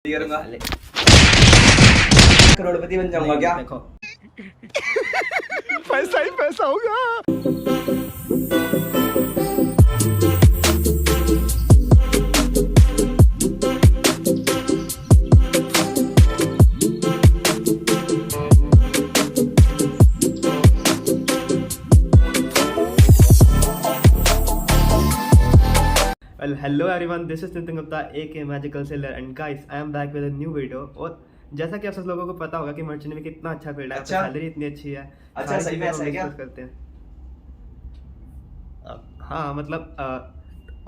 करूंगा, करोड़पति बन जाऊंगा क्या? देखो पैसा ही पैसा होगा। Well, hello everyone, this is Nitin Gupta, aka Magical Seller, and guys, I am back with a new video. और जैसा कि आप सब लोगों को पता होगा कि मर्चेंट नेवी कितना अच्छा फील्ड है, अच्छा। सैलरी इतनी अच्छी है, अच्छा, सारी सही में चीज़ें ऐसा हम है क्या? डिस्कस करते हैं। हाँ मतलब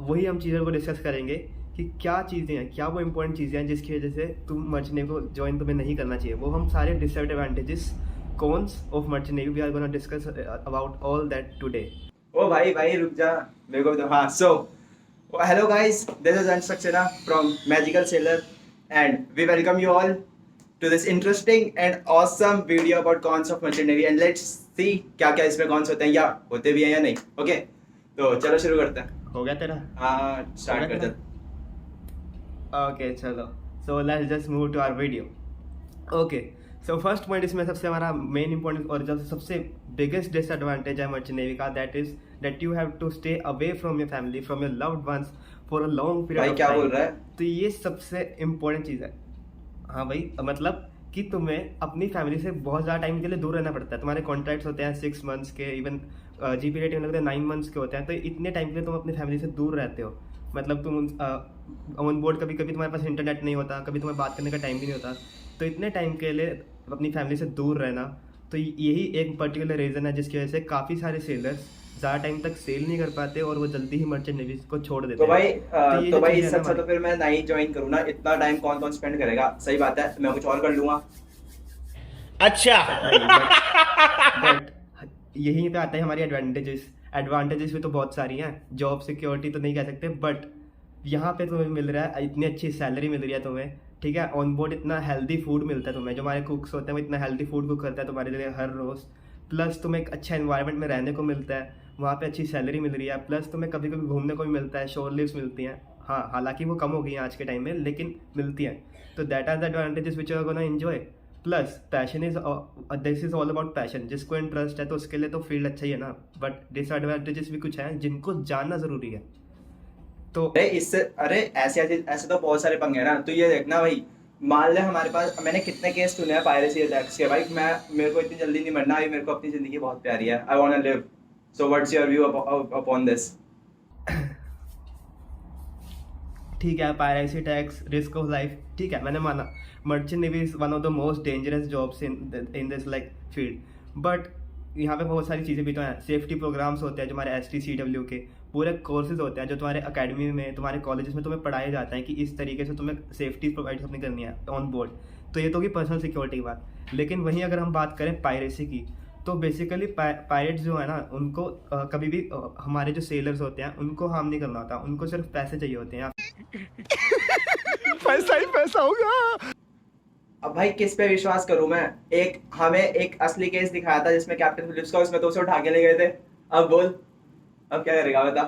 वही हम चीज़ों को डिस्कस करेंगे कि क्या चीज़ें हैं, क्या वो इंपॉर्टेंट चीज़ें हैं जिसकी वजह से तुम मर्चेंट नेवी को ज्वाइन तुम्हें नहीं करना चाहिए। वो हम सारे disadvantages cons of merchant navy we are gonna discuss about all that today. ओ भाई रुक जा, मेरे को तो हाँ। सो hello guys, this is Ansh Saxena from Magical Sailor and we welcome you all to this interesting and awesome video about cons of merchant navy and let's see क्या क्या इसमें cons होते हैं या होते भी हैं या नहीं। ओके तो चलो शुरू करते हैं। हो गया तेरा? हाँ स्टार्ट करते हैं। ओके चलो, so let's just move to our video. Okay so first point इसमें सबसे हमारा मेन इंपॉर्टेंट और जो सबसे बिगेस्ट डिसएडवांटेज है मर्चेंट नेवी का, that is that you have to stay away from your family, from your loved ones for a long period भाई ऑफ क्या टाइम। बोल रहा है? तो ये सबसे इम्पोर्टेंट चीज़ है। हाँ भाई, मतलब कि तुम्हें अपनी फैमिली से बहुत ज़्यादा टाइम के लिए दूर रहना पड़ता है। तुम्हारे कॉन्ट्रैक्ट्स होते हैं 6 मंथ्स के, इवन जीपी रेटिंग लगते हैं 9 मंथ्स के होते हैं। तो इतने टाइम के लिए तुम अपनी फैमिली से दूर रहते हो। मतलब तुम ऑन बोर्ड कभी कभी तुम्हारे पास इंटरनेट नहीं होता, कभी तुम्हें बात करने का टाइम भी नहीं होता। तो इतने टाइम के लिए अपनी फैमिली से दूर रहना, तो यही एक पर्टिकुलर रीज़न है जिसकी वजह से काफ़ी सारे सेलर्स ज़्यादा टाइम तक सेल नहीं कर पाते और वो जल्दी ही मर्चेंट नेवी को छोड़ देते तो भाई ये तो जो भाई चीज़ है इससे ना अच्छा तो फिर मैं नहीं ज्वाइन करूँ ना। इतना टाइम कौन कौन स्पेंड करेगा? सही बात है, मैं कुछ और कर लूंगा। अच्छा बट यहीं पे आता है हमारी एडवांटेजेस भी तो बहुत सारी हैं। जॉब सिक्योरिटी तो नहीं कह सकते, बट यहाँ पे तुम्हें मिल रहा है, इतनी अच्छी सैलरी मिल रही है तुम्हें, ठीक है। ऑन बोर्ड इतना हेल्दी फूड मिलता है तुम्हें, जो हमारे कुक्स होते हैं वो इतना हेल्दी फूड कुक करता है तुम्हारे लिए हर रोज़। प्लस तुम्हें एक अच्छा एनवायरनमेंट में रहने को मिलता है, वहाँ पे अच्छी सैलरी मिल रही है। प्लस तुम्हें कभी कभी घूमने को भी मिलता है, शोर लीव्स मिलती हैं। हाँ, हालांकि वो कम हो गई हैं आज के टाइम में, लेकिन मिलती हैं। तो that are the advantages which are gonna enjoy. Plus passion is this is all about passion. जिसको इंटरेस्ट है तो उसके लिए तो फील्ड अच्छा ही है ना, बट डिसएडवांटेजेस भी कुछ हैं जिनको जानना ज़रूरी है। तो अरे ऐसे तो बहुत सारे पंगे हैं ना। तो ये देखना भाई, मान ले हमारे पास, मैंने कितने केस सुने हैं पायरेसी अटैक्स के। भाई मेरे को इतनी जल्दी नहीं मरना। अभी मेरे को अपनी जिंदगी बहुत प्यारी है। I want to live. So what's your view upon this? ठीक है, piracy tax, risk of life, ठीक है, मैंने माना merchant navy is one of the most dangerous jobs in this like field. But यहाँ पे बहुत सारी चीज़ें भी तो हैं। सेफ्टी प्रोग्राम्स होते हैं जो हमारे STCW के, पूरे कोर्सेज होते हैं जो तुम्हारे अकेडमी में, तुम्हारे कॉलेजेस में तुम्हें पढ़ाए जाते हैं कि इस तरीके से तुम्हें सेफ्टी प्रोवाइड अपनी करनी है ऑन बोर्ड। तो ये तो होगी पर्सनल सिक्योरिटी की बात। लेकिन वहीं अगर हम बात करें पायरेसी की, तो बेसिकली पायरेट्स जो है ना, उनको कभी भी हमारे जो सेलर्स होते हैं उनको हार्म नहीं करना होता, उनको सिर्फ पैसे चाहिए होते हैं। पैसा ही पैसा होगा। अब भाई किस पे विश्वास करूं मैं? हमें एक असली केस दिखाया था जिसमें कैप्टन फिलिप्स का, उसमें तो उसे उठा के ले गए थे। अब बोल, अब क्या करेगा बता?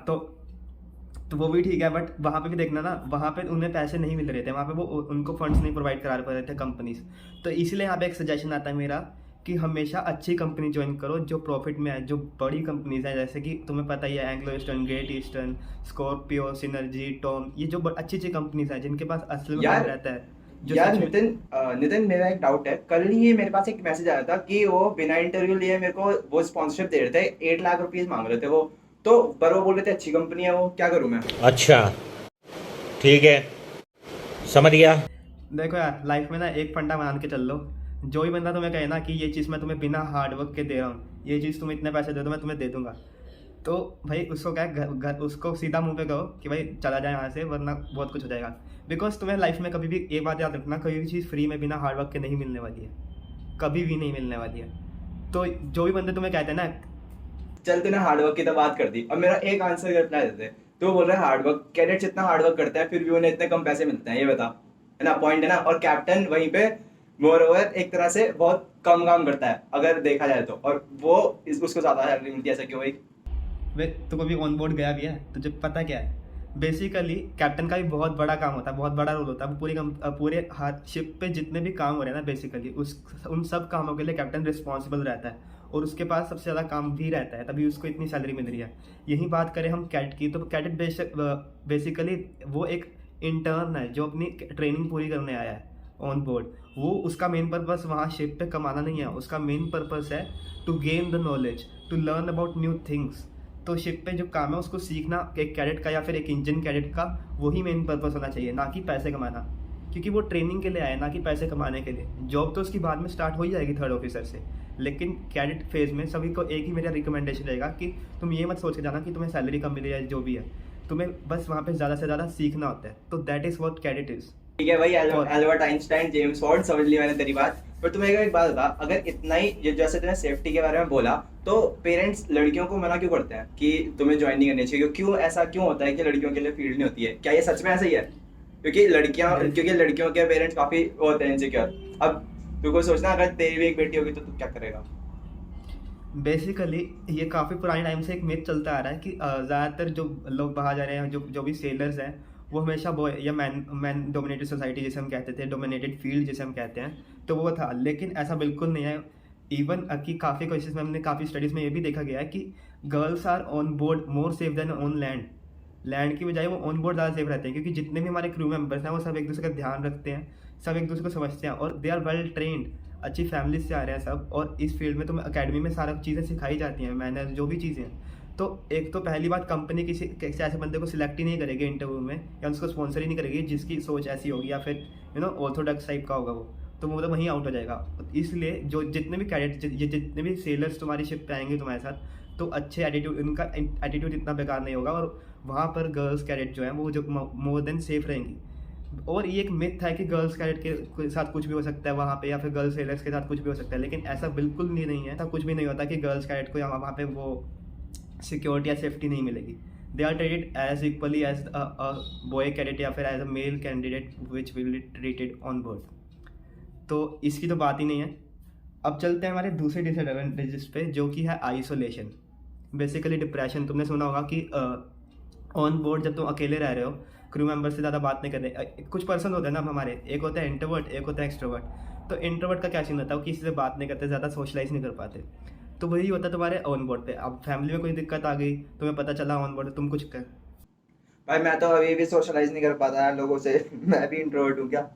तो वो भी ठीक है, बट वहाँ पे भी देखना ना, वहाँ पे उन्हें पैसे नहीं मिल रहे थे, वहाँ पे वो उनको फंड्स नहीं प्रोवाइड करा पा रहे थे कंपनीज। तो इसलिए यहाँ पे एक सजेशन आता है मेरा कि हमेशा अच्छी कंपनी ज्वाइन करो जो प्रॉफिट में है, जो बड़ी कंपनीज हैं, जैसे कि तुम्हें पता ही है Anglo eastern, great eastern, Scorpio, synergy, Tom, ये जो अच्छी अच्छी कंपनीज हैं जिनके पास असल में फंड रहता है। जो यार सच में- नितिन मेरा एक डाउट है। कल ही मेरे पास एक मैसेज आया था कि वो बिना इंटरव्यू लिए मेरे को वो स्पॉन्सरशिप दे रहे थे। 8 लाख रुपीस मांग रहे थे वो। तो पर वो बोल रहे थे अच्छी कंपनी है वो। क्या करूं मैं? अच्छा ठीक है, समझ गया। देखो यार, लाइफ में ना एक फंडा मान के चल लो, जो भी बंदा तुम्हें कहे ना कि ये चीज़ मैं तुम्हें बिना हार्ड वर्क के दे रहा हूँ, ये चीज़ तुम्हें इतने पैसे दे दो मैं तुम्हें दे दूंगा, तो भाई उसको क्या घर उसको सीधा मुंह पे कहो कि भाई चला जाए यहाँ से, वरना बहुत कुछ हो जाएगा। बिकॉज तुम्हें लाइफ में कभी भी एक बात याद रखना, कोई भी चीज़ फ्री में बिना हार्ड वर्क के नहीं मिलने वाली है, कभी भी नहीं मिलने वाली है। तो जो भी बंदे तुम्हें कहते हैं ना, चल तूने हार्ड वर्क की तो बात कर दी, अब मेरा एक आंसर रिप्लाई देते। तो बोल रहे हैं हार्ड वर्क, कैडेट्स इतना हार्ड वर्क करते हैं फिर भी उन्हें इतने कम पैसे मिलते हैं, ये बता। है ना पॉइंट, है ना? और कैप्टन वहीं पे मोर ओवर एक तरह से बहुत कम काम करता है अगर देखा जाए तो, और वो उसको ज्यादा सैलरी मिलती है। ऐसा क्यों भाई? वे तो कभी ऑन बोर्ड गया भी है, तुझे पता क्या है बेसिकली कैप्टन का भी बहुत बड़ा काम होता है, बहुत बड़ा रोल होता है। पूरे हाथ शिप पे जितने भी काम हो रहे हैं ना, बेसिकली उन सब कामों के लिए कैप्टन रिस्पॉन्सिबल रहता है, और उसके पास सबसे ज़्यादा काम भी रहता है, तभी उसको इतनी सैलरी मिल रही है। यही बात करें हम कैट की, तो कैडेट बेसिकली वो एक इंटर्न है जो अपनी ट्रेनिंग पूरी करने आया है ऑन बोर्ड। वो उसका मेन पर्पस वहाँ शिप पे कमाना नहीं है, उसका मेन पर्पस है to gain the knowledge, to learn about new things. तो शिप पे जो काम है उसको सीखना, एक कैडेट का या फिर एक इंजन कैडेट का वही मेन पर्पस होना चाहिए, ना कि पैसे कमाना, क्योंकि वो ट्रेनिंग के लिए आया, ना कि पैसे कमाने के लिए। जॉब तो उसकी बाद में स्टार्ट हो ही जाएगी 3rd ऑफिसर से, लेकिन कैडेट फेज में सभी को एक ही मेरा रिकमेंडेशन रहेगा कि तुम ये मत सोच के जाना कि तुम्हें सैलरी कम मिले या जो भी है, तुम्हें बस वहाँ पे ज़्यादा से ज़्यादा सीखना होता है। तो that is what cadet is. ठीक है भाई, एल्बर्ट आइंस्टाइन, जेम्स वॉट, समझ ली मैंने तेरी बात। पर तुम्हें एक बात बता, अगर इतना ही जैसे तूने सेफ्टी के बारे में बोला, तो पेरेंट्स लड़कियों को मना क्यों करते हैं कि तुम्हें ज्वाइन नहीं करनी चाहिए? क्यों ऐसा क्यों होता है कि लड़कियों के लिए फील्ड नहीं होती है? क्या ये सच में ऐसा ही है? क्योंकि लड़कियों के पेरेंट्स काफी होते हैं इनसिक्योर। अब तू को सोचना, अगर तेरी भी एक बेटी होगी तो तू क्या करेगा? बेसिकली ये काफ़ी पुराने टाइम से एक मिथ चलता आ रहा है कि ज़्यादातर जो लोग बाहर जा रहे हैं, जो भी सेलर्स हैं, वो हमेशा बॉय या मैन डोमिनेटेड सोसाइटी जिसे हम कहते थे, डोमिनेटेड फील्ड जिसे हम कहते हैं, तो वो था। लेकिन ऐसा बिल्कुल नहीं है। इवन कि काफ़ी कोशिश में हमने काफ़ी स्टडीज़ में ये भी देखा गया है कि girls are on board more safe than on land की बजाय वो ऑन बोर्ड ज़्यादा सेफ रहते हैं, क्योंकि जितने भी हमारे क्रू मेंबर्स हैं वो सब एक दूसरे का ध्यान रखते हैं, सब एक दूसरे को समझते हैं, और दे आर वेल ट्रेंड, अच्छी फैमिली से आ रहे हैं सब। और इस फील्ड में तुम्हें अकेडमी में सारा चीज़ें सिखाई जाती हैं, मैनर्स जो भी चीज़ें हैं। तो एक तो पहली बात, कंपनी किसी ऐसे बंदे को सिलेक्ट ही नहीं करेगी इंटरव्यू में, या उसको स्पॉन्सर ही नहीं करेगी जिसकी सोच ऐसी होगी, या फिर ऑर्थोडॉक्स टाइप का होगा वो, तो वो तो वहीं आउट हो जाएगा। इसलिए जो जितने भी कैडेट, जितने भी सेलर्स तुम्हारी शिप पे आएंगे तुम्हारे साथ, तो अच्छे एटीट्यूड, उनका एटीट्यूड इतना बेकार नहीं होगा, और वहाँ पर गर्ल्स कैडेट जो हैं वो जो मोर देन सेफ रहेंगी। और ये एक मिथ है कि गर्ल्स कैडेट के साथ कुछ भी हो सकता है वहाँ पे, या फिर गर्ल्स सेलर्स के साथ कुछ भी हो सकता है, लेकिन ऐसा बिल्कुल नहीं है। ऐसा कुछ भी नहीं होता कि गर्ल्स कैडेट को वहाँ पे वो सिक्योरिटी या सेफ्टी नहीं मिलेगी। They are treated as equally as a boy cadet या फिर as a male candidate which will be treated on board. तो इसकी तो बात ही नहीं है। अब चलते हैं हमारे दूसरे डिसएडवांटेजेस पे, जो कि है आइसोलेशन। Basically depression. तुमने सुना होगा कि ऑन बोर्ड जब तुम अकेले रह रहे हो, क्रू मेंबर से ज़्यादा बात नहीं कर रहे। कुछ पर्सन होते हैं ना हमारे, एक होता है इंट्रोवर्ट, एक होता है एक्सट्रोवर्ट। तो इंट्रोवर्ट का क्या सीन होता है, वो किसी से बात नहीं करते, ज़्यादा सोशलाइज नहीं कर पाते। तो वही होता है तुम्हारे ऑन बोर्ड पे। अब फैमिली में कोई दिक्कत आ गई, तुम्हें पता चला ऑन बोर्ड, तुम कुछ कर। भाई मैं तो अभी भी सोशलाइज नहीं कर पाता है लोगों से। मैं भी इंट्रोवर्ट हूँ क्या?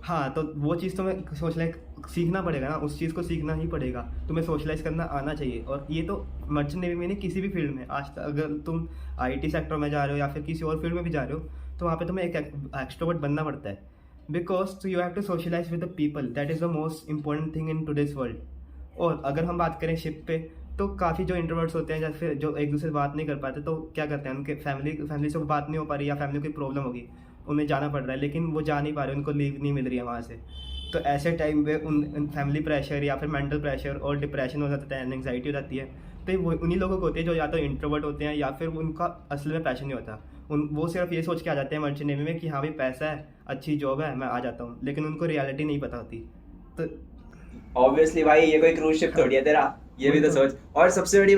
हाँ, तो वो चीज़ तुम्हें सोशलाइज सीखना पड़ेगा ना, उस चीज़ को सीखना ही पड़ेगा। तुम्हें सोशलाइज करना आना चाहिए। और ये तो मर्चेंट नेवी में नहीं, किसी भी फील्ड में। आज तक अगर तुम आईटी सेक्टर में जा रहे हो या फिर किसी और फील्ड में भी जा रहे हो, तो वहाँ पे तुम्हें एक एक्सट्रोवर्ट बनना पड़ता है, because you have to socialize with the people. That is the most important thing in today's world. और अगर हम बात करें शिप पे, तो काफ़ी जो इंट्रोवर्ट्स होते हैं या फिर जो एक दूसरे से बात नहीं कर पाते, तो क्या करते हैं, उनके फैमिली से बात नहीं हो पा रही, या फैमिली को कोई प्रॉब्लम होगी, उन्हें जाना पड़ रहा है, लेकिन वो जा नहीं पा रहे, उनको लीव नहीं मिल रही है वहाँ से। तो ऐसे टाइम पे उन फैमिली प्रेशर या फिर मेंटल प्रेशर और डिप्रेशन हो जाता है, एंग्जाइटी हो जाती है। तो वो उन्हीं लोगों को होती है जो या तो इंट्रोवर्ट होते हैं, या फिर उनका असल में पैशन नहीं होता। वो सिर्फ ये सोच के आ जाते हैं मर्चेंट नेवी में कि हाँ भाई पैसा है, अच्छी जॉब है, मैं आ जाता हूँ, लेकिन उनको रियलिटी नहीं पता होती। तो ऑब्वियसली भाई, ये कोई क्रूज शिप थोड़ी है तेरा, ये भी तो सोच। और सबसे बड़ी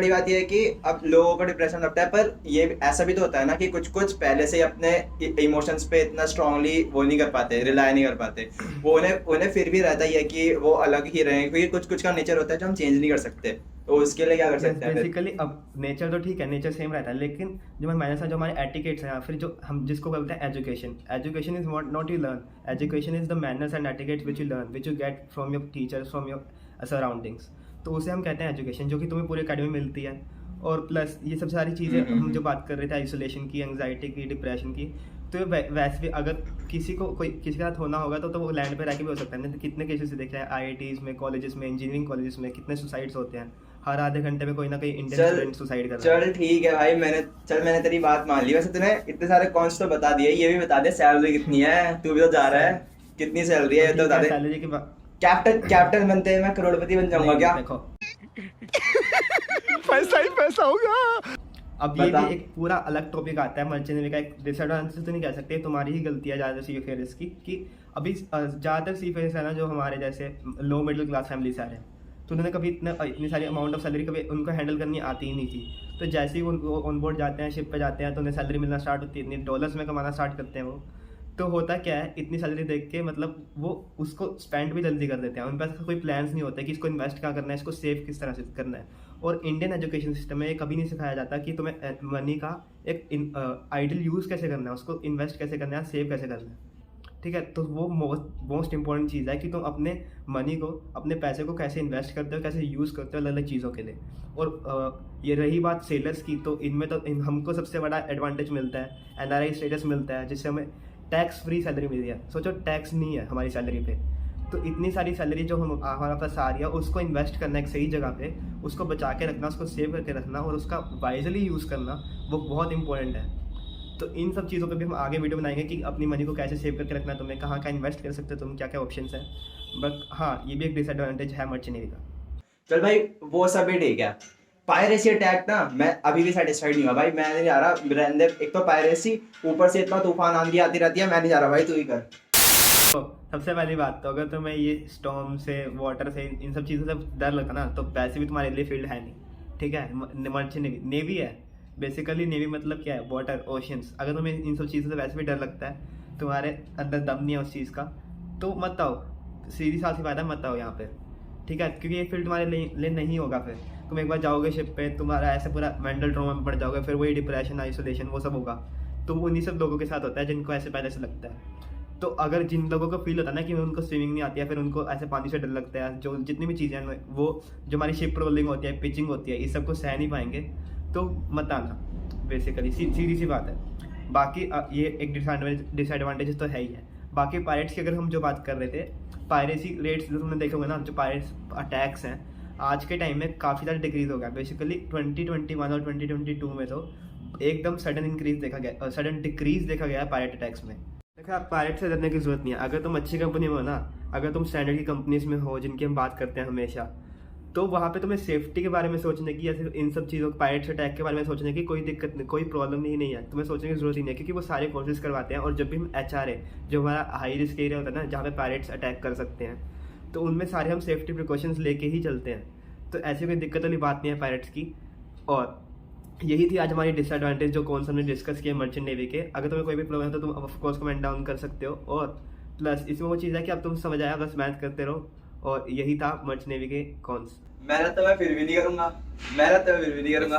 बात ये है कि अब लोगों को डिप्रेशन लगता है, पर ये ऐसा भी तो होता है ना कि कुछ पहले से ही अपने इमोशंस पे इतना स्ट्रांगली वो नहीं कर पाते, रिलाई नहीं कर पाते। वो उन्हें फिर भी रहता ही है कि वो अलग ही रहें, क्योंकि कुछ का नेचर होता है जो हम चेंज नहीं कर सकते। तो उसके लिए क्या कर सकते हैं? बेसिकली अब नेचर तो ठीक है, नेचर सेम रहता है, लेकिन जो मैंने समझा, जो हमारे एटिकेट्स हैं, या फिर जो हम जिसको बोलते हैं education is not you learn, education is the manners and etiquettes which you learn, which you get from your teachers, from your surroundings. तो उसे हम कहते हैं एजुकेशन, जो कि तुम्हें पूरी अकेडमी में मिलती है। और प्लस ये सब सारी चीज़ें हम जो बात कर रहे थे, आइसोलेशन की, एंग्जाइटी की, डिप्रेशन की, तो वैसे भी अगर किसी के साथ होना होगा तो वो लैंड पे रह के भी हो सकता है। कितने केसेस देखे हैं IITs में, कॉलेजेस में, इंजीनियरिंग कॉलेजेस में, कितने सुसाइड्स होते हैं हर आधे घंटे में, कोई ना कोई इंडियन स्टूडेंट सुसाइड कर रहा है। चल ठीक है भाई, मैंने तेरी बात मान ली। वैसे तूने इतने सारे कॉन्स तो बता दिए, ये भी बता दे सैलरी कितनी है, तू भी तो जा रहा है, कितनी सैलरी है ये तो बता दे। सैलरी की बात, कैप्टन बनते हैं मैं करोड़पति बन जाऊंगा क्या? देखो पैसा ही पैसा होगा। अब ये भी एक पूरा अलग टॉपिक आता है। मर्चेंट नेवी का एक डिसएडवांटेज तो नहीं कह सकते, तुम्हारी ही गलती है ज़्यादातर सीफेयर्स की, कि अभी ज़्यादातर सीफेयर्स है ना जो हमारे जैसे लो मिडिल क्लास फैमिली से आ रहे हैं, तो उन्होंने कभी इतनी सारी अमाउंट ऑफ सैलरी कभी उनको हैंडल करनी आती ही नहीं थी। तो जैसे ही वो ऑन बोर्ड जाते हैं, शिप पे जाते हैं, तो उन्हें सैलरी मिलना स्टार्ट होती है, इतनी डॉलर्स में कमाना स्टार्ट करते हैं वो। तो होता क्या है, इतनी सैलरी देख के मतलब वो उसको स्पेंड भी जल्दी कर देते हैं। उनके पास कोई प्लान्स नहीं होते कि इसको इन्वेस्ट कहाँ करना है, इसको सेव किस तरह से करना है। और इंडियन एजुकेशन सिस्टम में ये कभी नहीं सिखाया जाता कि तुम्हें मनी का एक आइडियल यूज़ कैसे करना है, उसको इन्वेस्ट कैसे करना है, सेव कैसे करना है। ठीक है, तो वो मोस्ट इंपॉर्टेंट चीज़ है कि तुम अपने मनी को, अपने पैसे को कैसे इन्वेस्ट करते हो, कैसे यूज़ करते हो अलग अलग चीज़ों के लिए। और ये रही बात सेलर्स की, तो इनमें तो हमको सबसे बड़ा एडवांटेज मिलता है, NRI स्टेटस मिलता है, जिससे हमें टैक्स फ्री सैलरी मिल रही है। सोचो टैक्स नहीं है हमारी सैलरी पे, तो इतनी सारी सैलरी जो हम हमारे पास आ रही है उसको इन्वेस्ट करना एक सही जगह पे, उसको बचा के रखना, उसको सेव करके रखना और उसका वाइजली यूज़ करना, वो बहुत इंपॉर्टेंट है। तो इन सब चीज़ों पे भी हम आगे वीडियो बनाएंगे कि अपनी मनी को कैसे सेव करके रखना है, तुम्हें कहाँ कहाँ इन्वेस्ट कर सकते हो तुम, क्या क्या ऑप्शंस हैं। बट हाँ, ये भी एक डिसएडवांटेज है मर्चेंट नेवी का। चल भाई, वो सब भी ठीक है। पायरेसी अटैक ना, मैं अभी भी सेटिस्फाइड नहीं हुआ भाई। मैं नहीं जा रहा रहने दे। एक तो पायरेसी, ऊपर से इतना तूफान आंधी आती रहती है, मैं नहीं जा रहा भाई, तू ही कर। तो सबसे पहली बात तो अगर तुम्हें ये स्टॉर्म से, वाटर से, इन सब चीज़ों से डर लगता ना, तो वैसे भी तुम्हारे लिए फील्ड है नहीं। ठीक है, मर्चेंट नेवी है। बेसिकली नेवी मतलब क्या है, वाटर, ओशियंस। अगर तुम्हें इन सब चीज़ों से वैसे भी डर लगता है, तुम्हारे अंदर दम नहीं है उस चीज़ का, तो मत आओ। सीधी साफ सी बात है, मत आओ यहाँ पे। ठीक है, क्योंकि ये फील्ड तुम्हारे लिए नहीं होगा। फिर तुम एक बार जाओगे शिप पे, तुम्हारा ऐसे पूरा मेंटल ट्रॉमा में पड़ जाओगे, फिर वही डिप्रेशन, आइसोलेशन, वो सब होगा। तो वो उन्हीं सब लोगों के साथ होता है जिनको ऐसे पहले से लगता है। तो अगर जिन लोगों को फील होता है ना कि उनको स्विमिंग नहीं आती है, फिर उनको ऐसे पानी से डर लगता है, जो जितनी भी चीज़ें हैं वो, जो हमारी शिप रोलिंग होती है, पिचिंग होती है, इस सबको सह नहीं पाएंगे, तो मत आना। बेसिकली सीधी सी बात है। बाकी ये एक डिसएडवांटेज तो है ही है। बाकी पायरेट्स की अगर हम जो बात कर रहे थे, पायरेसी रेट्स जो तुमने देखे होंगे ना, जो पायरेट्स अटैक्स हैं आज के टाइम में काफ़ी ज़्यादा डिक्रीज़ हो गया। बेसिकली 2021 और 2022 में तो एकदम सडन इंक्रीज देखा गया, सडन डिक्रीज देखा गया है पायरेट अटैक्स में। देखो, पायरेट से डरने की जरूरत नहीं है। अगर तुम अच्छी कंपनी में हो ना, अगर तुम स्टैंडर्ड की कंपनीज में हो जिनकी हम बात करते हैं हमेशा, तो वहाँ पे तुम्हें सेफ्टी के बारे में सोचने की या फिर इन सब चीज़ों, पायरेट्स अटैक के बारे में सोचने की कोई दिक्कत नहीं, कोई प्रॉब्लम नहीं है। तुम्हें सोचने की जरूरत ही नहीं है, क्योंकि वो सारे कोर्सेज करवाते हैं। और जब भी हम HRA, जो हमारा हाई रिस्क एरिया होता है ना, जहाँ पे पायरेट्स अटैक कर सकते हैं, तो उनमें सारे हम सेफ्टी प्रिकॉशंस लेके ही चलते हैं। तो ऐसी कोई दिक्कत वाली बात नहीं है पायरेट्स की। और यही थी आज हमारी डिसएडवांटेज जो कौन सा हमने डिस्कस किया मर्चेंट नेवी के। अगर तुम्हें कोई भी प्रॉब्लम है तो तुम ऑफकोर्स कमेंट डाउन कर सकते हो। और प्लस इसमें वो चीज़ है कि अब तुम समझ आया, बस मैथ करते रहो। और यही था मर्चेंट नेवी के कॉन्स। मेहनत तो मैं फिर भी नहीं करूंगा, मेहनत तो मैं फिर भी नहीं करूंगा।